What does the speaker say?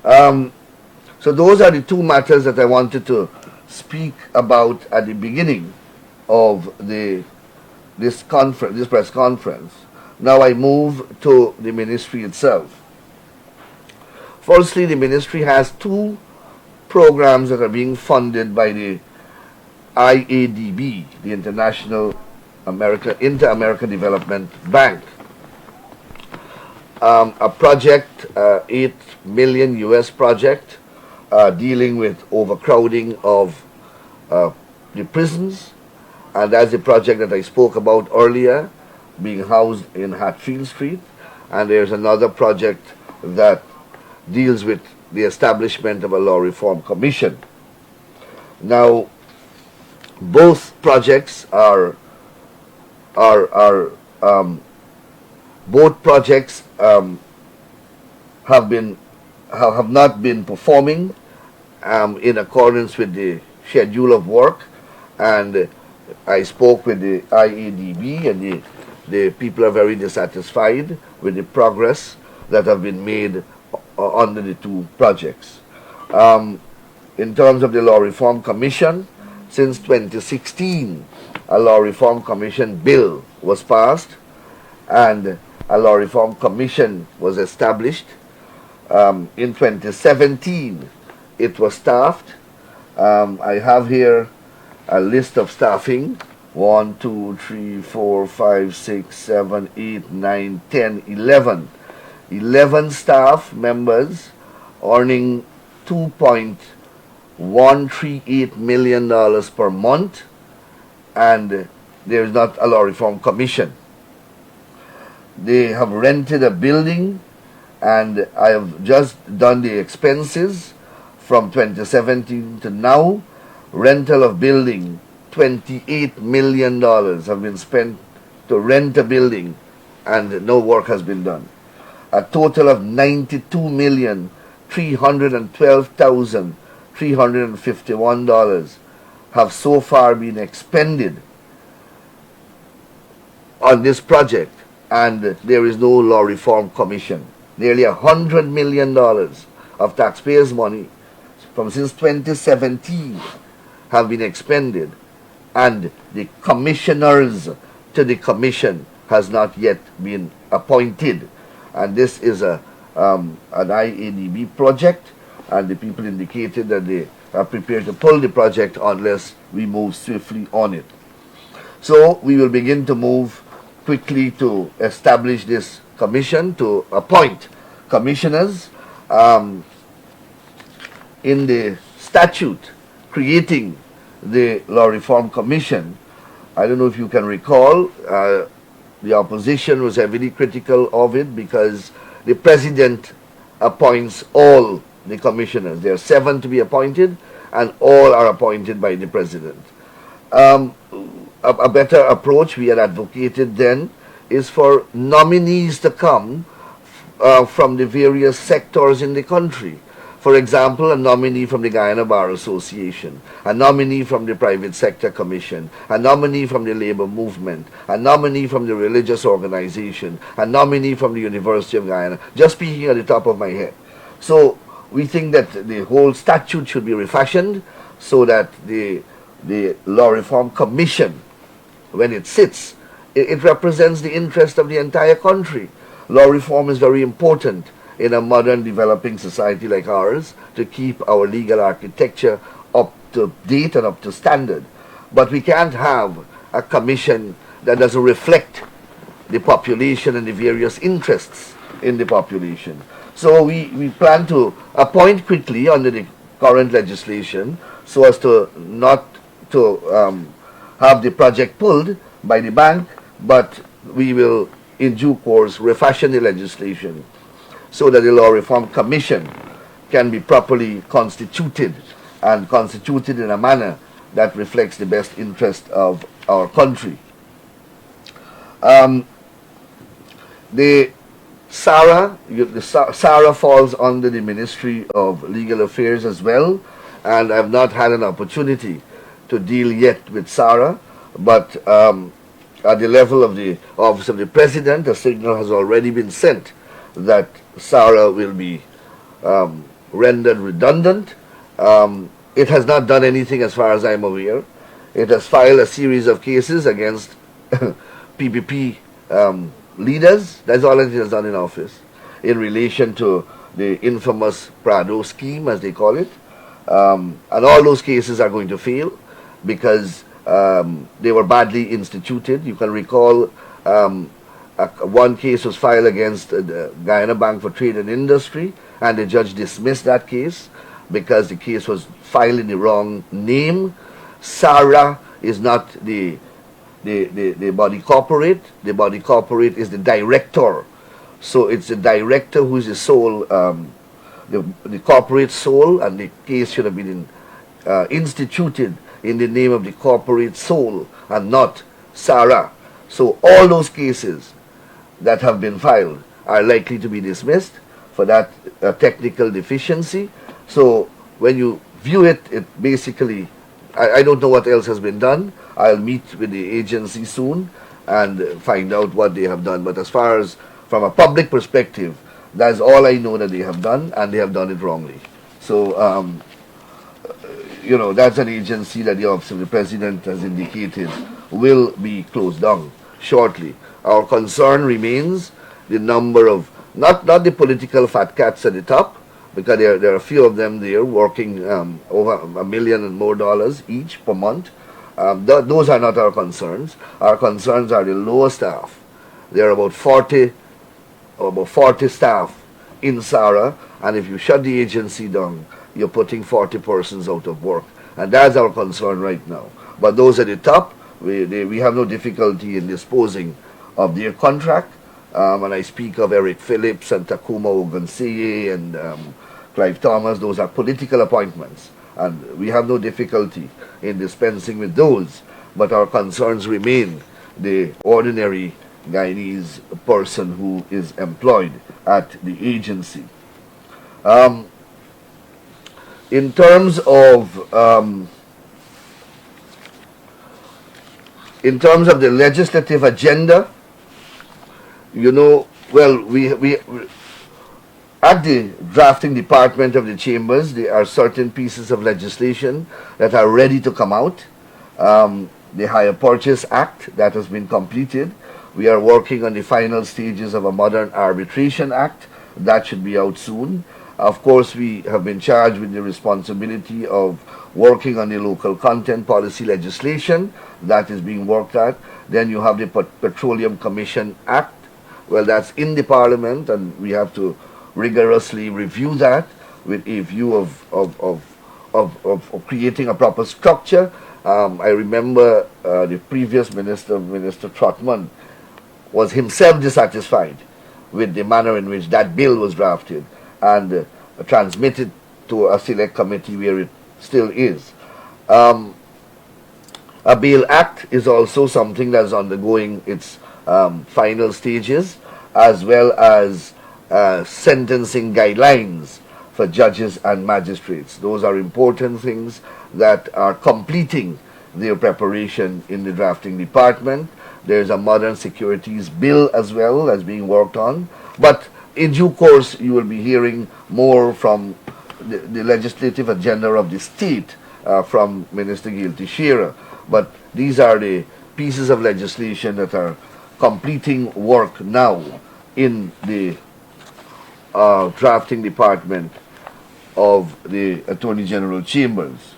So those are the two matters that I wanted to speak about at the beginning of this press conference. Now I move to the ministry itself. Firstly, the ministry has two programs that are being funded by the IADB, the Inter-American Development Bank. A project, $8 million US project, dealing with overcrowding of the prisons, and that's the project that I spoke about earlier, being housed in Hatfield Street. And there's another project that deals with the establishment of a law reform commission. Now, both projects have not been performing in accordance with the schedule of work, and I spoke with the IADB, and the people are very dissatisfied with the progress that have been made under the two projects. In terms of the Law Reform Commission, since 2016, a Law Reform Commission bill was passed and a Law Reform Commission was established. In 2017, it was staffed. I have here a list of staffing: 1, 2, 3, 4, 5, 6, 7, 8, 9, 10, 11. 11 staff members earning $2.138 million per month, and there is not a Law Reform Commission. They have rented a building, and I have just done the expenses from 2017 to now. Rental of building, $28 million have been spent to rent a building, and no work has been done. A total of $92,312,351 have so far been expended on this project, and there is no Law Reform Commission. Nearly $100 million of taxpayers' money from since 2017 have been expended, and the commissioners to the commission has not yet been appointed. And this is an IADB project, and the people indicated that they are prepared to pull the project unless we move swiftly on it. So we will begin to move quickly to establish this commission, to appoint commissioners. In the statute creating the Law Reform Commission, I don't know if you can recall, the opposition was heavily critical of it because the president appoints all the commissioners. There are 7 to be appointed, and all are appointed by the president. A better approach we had advocated then is for nominees to come from the various sectors in the country. For example, a nominee from the Guyana Bar Association, a nominee from the Private Sector Commission, a nominee from the labor movement, a nominee from the religious organization, a nominee from the University of Guyana, just speaking at the top of my head. So we think that the whole statute should be refashioned so that the Law Reform Commission, when it sits, it represents the interest of the entire country. Law reform is very important in a modern developing society like ours to keep our legal architecture up to date and up to standard. But we can't have a commission that doesn't reflect the population and the various interests in the population. So we plan to appoint quickly under the current legislation so as to not to have the project pulled by the bank, but we will in due course refashion the legislation so that the Law Reform Commission can be properly constituted, and constituted in a manner that reflects the best interest of our country. The SARA falls under the Ministry of Legal Affairs as well, and I've not had an opportunity to deal yet with SARA, but at the level of the Office of the President, a signal has already been sent that SARA will be rendered redundant. It has not done anything as far as I'm aware. It has filed a series of cases against PPP leaders. That's all it has done in office in relation to the infamous Prado scheme, as they call it. And all those cases are going to fail because they were badly instituted. You can recall one case was filed against the Guyana Bank for Trade and Industry, and the judge dismissed that case because the case was filed in the wrong name. SARU is not the body corporate. The body corporate is the director. So it's the director who is the sole, the corporate sole, and the case should have been instituted in the name of the corporate sole and not SARU. So all those cases that have been filed are likely to be dismissed for that technical deficiency. So when you view it, it basically, I don't know what else has been done. I'll meet with the agency soon and find out what they have done. But as far as from a public perspective, that's all I know that they have done, and they have done it wrongly. So, you know, that's an agency that the Office of the President has indicated will be closed down shortly. Our concern remains the number of, not the political fat cats at the top, because there are a few of them there working over $1 million and more each per month. Those are not our concerns. Our concerns are the lower staff. There are about 40 staff in SARU, and if you shut the agency down, you're putting 40 persons out of work. And that's our concern right now. But those at the top, we have no difficulty in disposing of their contract. And I speak of Eric Phillips and Takuma Ogunseye and Clive Thomas. Those are political appointments, and we have no difficulty in dispensing with those. But our concerns remain the ordinary Guyanese person who is employed at the agency. In terms of the legislative agenda, you know, well, we at the drafting department of the chambers, there are certain pieces of legislation that are ready to come out. The Hire Purchase Act that has been completed. We are working on the final stages of a Modern Arbitration Act that should be out soon. Of course, we have been charged with the responsibility of working on the local content policy legislation that is being worked at. Then you have the Petroleum Commission Act. Well, that's in the Parliament, and we have to rigorously review that with a view of creating a proper structure. I remember the previous minister, Minister Trotman, was himself dissatisfied with the manner in which that bill was drafted and transmitted to a select committee where it still is. A bail act is also something that's undergoing its final stages, as well as sentencing guidelines for judges and magistrates. Those are important things that are completing their preparation in the drafting department. There's a modern securities bill as well that's being worked on. But in due course, you will be hearing more from the legislative agenda of the state from Minister Gilty Shearer. But these are the pieces of legislation that are completing work now in the drafting department of the Attorney General Chambers.